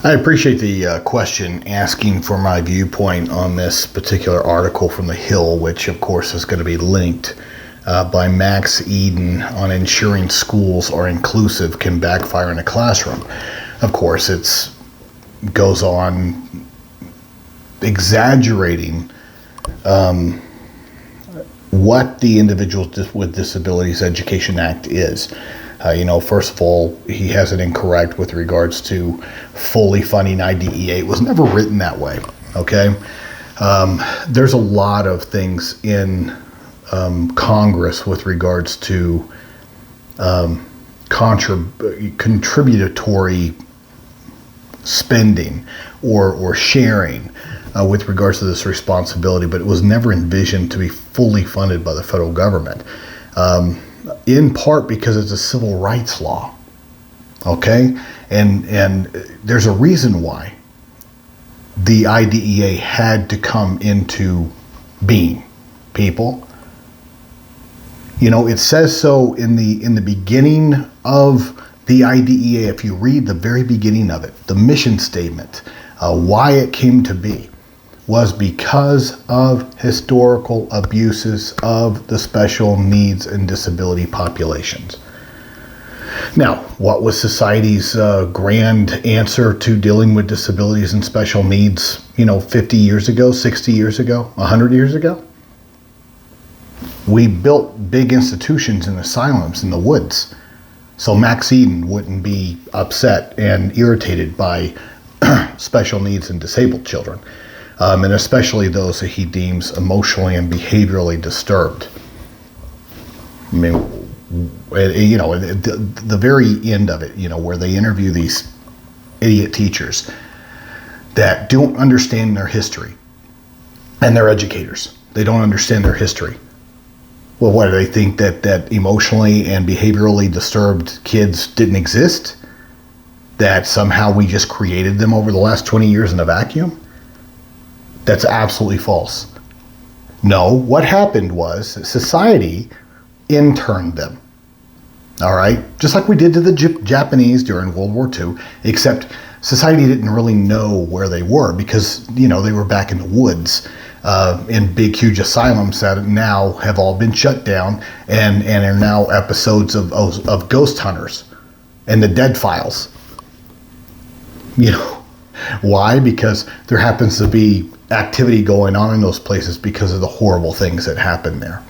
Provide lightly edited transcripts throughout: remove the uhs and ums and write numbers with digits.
I appreciate the question asking for my viewpoint on this particular article from The Hill, which of course is going to be linked by Max Eden on ensuring schools are inclusive can backfire in a classroom. Of course, it goes on exaggerating what the Individuals with Disabilities Education Act is. First of all, he has it incorrect with regards to fully funding IDEA. It was never written that way, okay? There's a lot of things in Congress with regards to contributory spending or sharing with regards to this responsibility, but it was never envisioned to be fully funded by the federal government. In part because it's a civil rights law, okay? And there's a reason why the IDEA had to come into being, people. It says so in the beginning of the IDEA. If you read the very beginning of it, the mission statement, why it came to be was because of historical abuses of the special needs and disability populations. Now, what was society's grand answer to dealing with disabilities and special needs, 50 years ago, 60 years ago, 100 years ago? We built big institutions and asylums in the woods, so Max Eden wouldn't be upset and irritated by special needs and disabled children. And especially those that he deems emotionally and behaviorally disturbed. I mean, the very end of it, where they interview these idiot teachers that don't understand their history, and they're educators. They don't understand their history. Well, what do they think, that emotionally and behaviorally disturbed kids didn't exist? That somehow we just created them over the last 20 years in a vacuum? That's absolutely false. No, what happened was that society interned them. All right? Just like we did to the Japanese during World War II, except society didn't really know where they were because, they were back in the woods in big, huge asylums that now have all been shut down and are now episodes of ghost hunters and the dead files. Why? Because there happens to be activity going on in those places because of the horrible things that happen there.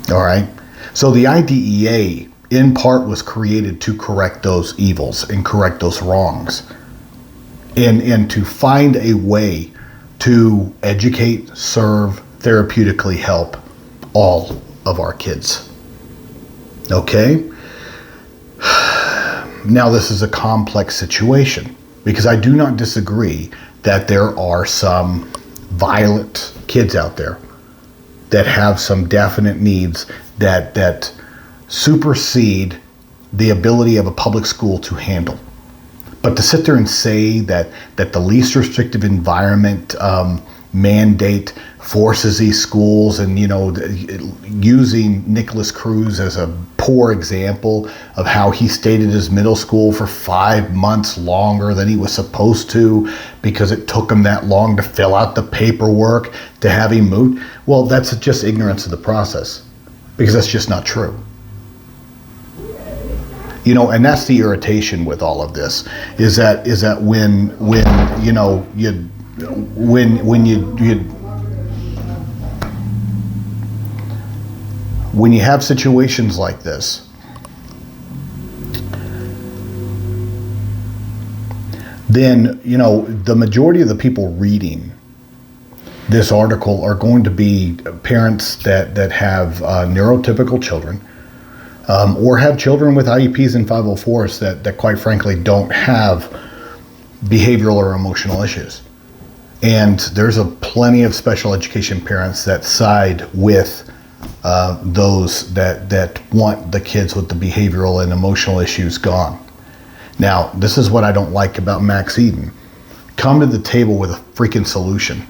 All right? So the IDEA, in part, was created to correct those evils and correct those wrongs and to find a way to educate, serve, therapeutically help all of our kids. Okay? Now, this is a complex situation because I do not disagree that there are some violent kids out there that have some definite needs that supersede the ability of a public school to handle. But to sit there and say that the least restrictive environment mandate forces these schools and, using Nicholas Cruz as a poor example of how he stayed at his middle school for 5 months longer than he was supposed to because it took him that long to fill out the paperwork to have him moved. Well, that's just ignorance of the process because that's just not true. And that's the irritation with all of this is that when you have situations like this, then, the majority of the people reading this article are going to be parents that have neurotypical children or have children with IEPs and 504s that quite frankly don't have behavioral or emotional issues. And there's plenty of special education parents that side with those that want the kids with the behavioral and emotional issues gone. Now, this is what I don't like about Max Eden. Come to the table with a freaking solution.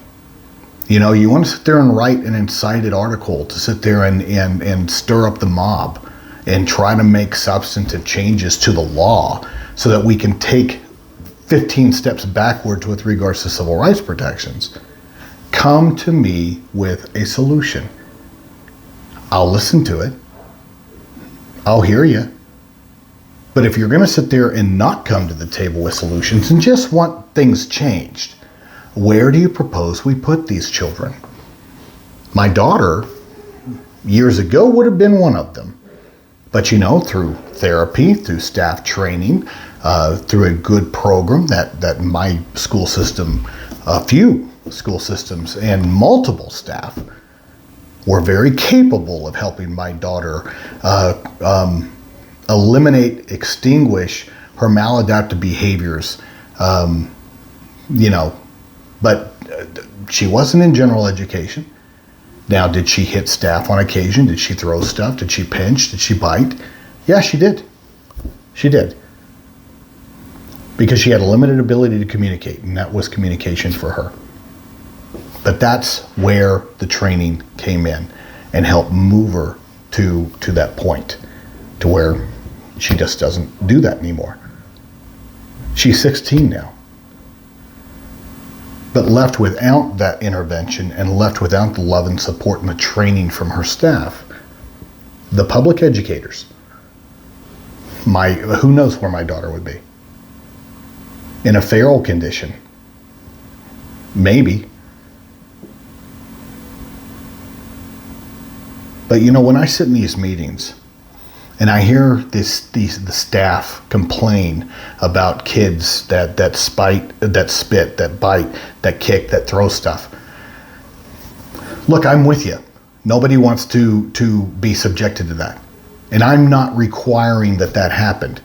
You want to sit there and write an incited article to sit there and stir up the mob and try to make substantive changes to the law so that we can take 15 steps backwards with regards to civil rights protections. Come to me with a solution. I'll listen to it. I'll hear you. But if you're going to sit there and not come to the table with solutions and just want things changed, where do you propose we put these children? My daughter, years ago, would have been one of them. But through therapy, through staff training, through a good program that my school system, a few school systems and multiple staff were very capable of helping my daughter eliminate, extinguish her maladaptive behaviors, but she wasn't in general education. Now, did she hit staff on occasion? Did she throw stuff? Did she pinch? Did she bite? Yeah, she did. She did. Because she had a limited ability to communicate, and that was communication for her. But that's where the training came in and helped move her to that point, to where she just doesn't do that anymore. She's 16 now. But left without that intervention and left without the love and support and the training from her staff, the public educators, who knows where my daughter would be? In a feral condition. Maybe. But when I sit in these meetings and I hear the staff complain about kids that spit, that bite, that kick, that throw stuff. Look, I'm with you. Nobody wants to be subjected to that. And I'm not requiring that happened.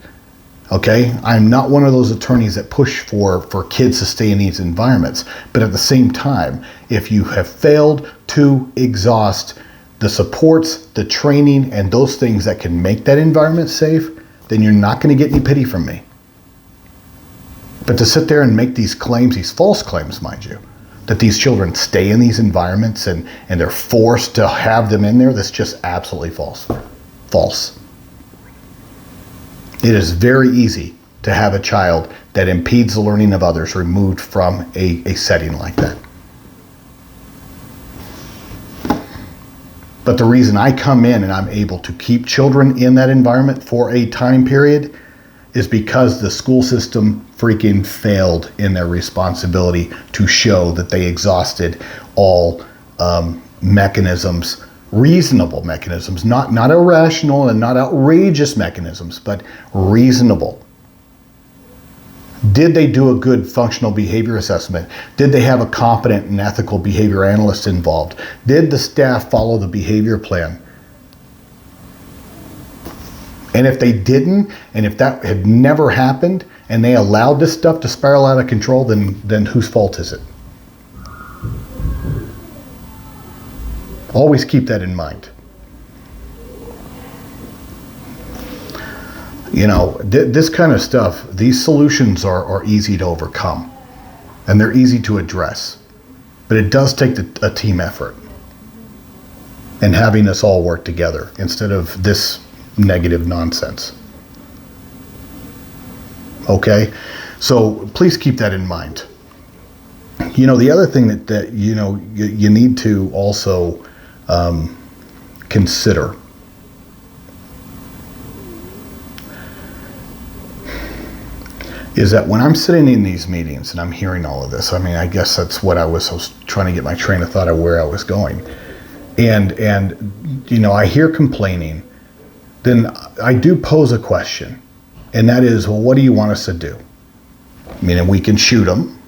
Okay? I'm not one of those attorneys that push for kids to stay in these environments. But at the same time, if you have failed to exhaust the supports, the training, and those things that can make that environment safe, then you're not going to get any pity from me. But to sit there and make these claims, these false claims, mind you, that these children stay in these environments and they're forced to have them in there, that's just absolutely false. False. It is very easy to have a child that impedes the learning of others removed from a setting like that. But the reason I come in and I'm able to keep children in that environment for a time period is because the school system freaking failed in their responsibility to show that they exhausted all mechanisms, reasonable mechanisms, not irrational and not outrageous mechanisms, but reasonable. Did they do a good functional behavior assessment? Did they have a competent and ethical behavior analyst involved? Did the staff follow the behavior plan? And if they didn't, and if that had never happened, and they allowed this stuff to spiral out of control, then whose fault is it? Always keep that in mind. This kind of stuff, these solutions are easy to overcome and they're easy to address, but it does take a team effort and having us all work together instead of this negative nonsense. Okay? So please keep that in mind. The other thing that you need to also consider is that when I'm sitting in these meetings and I'm hearing all of this, I guess that's what I was trying to get my train of thought of where I was going. And I hear complaining, then I do pose a question. And that is, well, what do you want us to do? Meaning we can shoot them.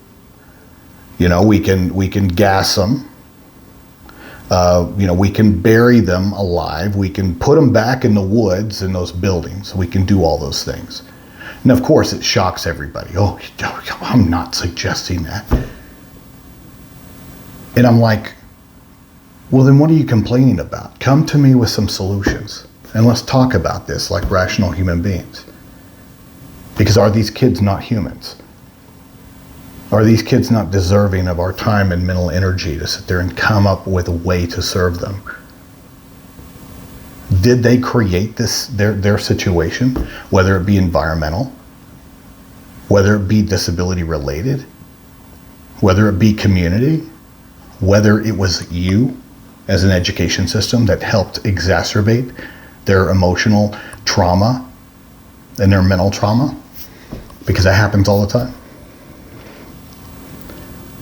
We can gas them. We can bury them alive. We can put them back in the woods in those buildings. We can do all those things. And of course, it shocks everybody. Oh, I'm not suggesting that. And I'm like, well, then what are you complaining about? Come to me with some solutions. And let's talk about this like rational human beings. Because are these kids not humans? Are these kids not deserving of our time and mental energy to sit there and come up with a way to serve them? Did they create their situation, whether it be environmental, whether it be disability related, whether it be community, whether it was you as an education system that helped exacerbate their emotional trauma and their mental trauma, because that happens all the time.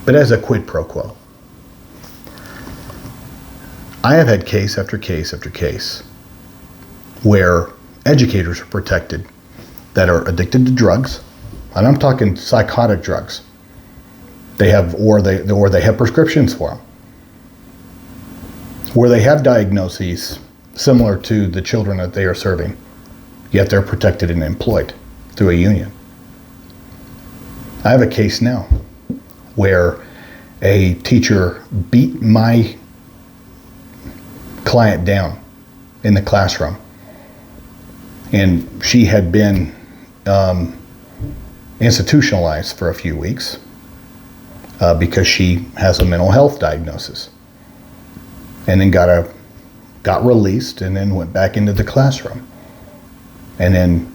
But as a quid pro quo, I have had case after case after case where educators are protected that are addicted to drugs, and I'm talking psychotic drugs. They have, or they have prescriptions for them, where they have diagnoses similar to the children that they are serving, yet they're protected and employed through a union. I have a case now where a teacher beat my client down in the classroom, and she had been institutionalized for a few weeks because she has a mental health diagnosis, and then got released and then went back into the classroom. And then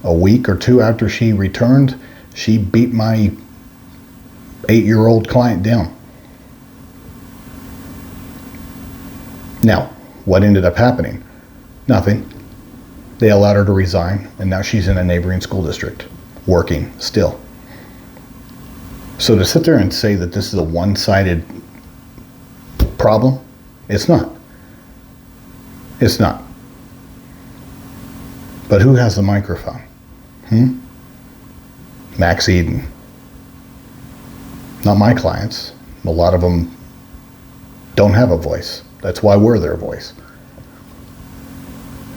a week or two after she returned, she beat my 8-year-old client down. Now, what ended up happening? Nothing. They allowed her to resign, and now she's in a neighboring school district, working still. So to sit there and say that this is a one-sided problem, it's not. It's not. But who has the microphone? Max Eden. Not my clients. A lot of them don't have a voice. That's why we're their voice.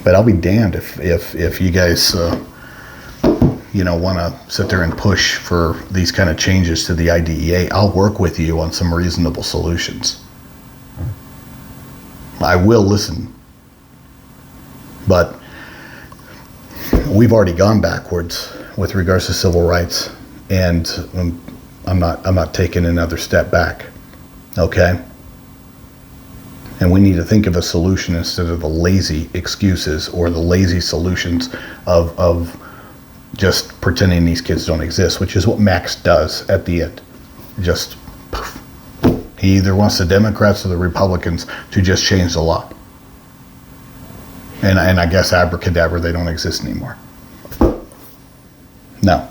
But I'll be damned if you guys want to sit there and push for these kind of changes to the IDEA. I'll work with you on some reasonable solutions. I will listen. But we've already gone backwards with regards to civil rights, and I'm not taking another step back. Okay? And we need to think of a solution instead of the lazy excuses or the lazy solutions of just pretending these kids don't exist, which is what Max does at the end. Just poof. He either wants the Democrats or the Republicans to just change the law. And I guess abracadabra, they don't exist anymore. No.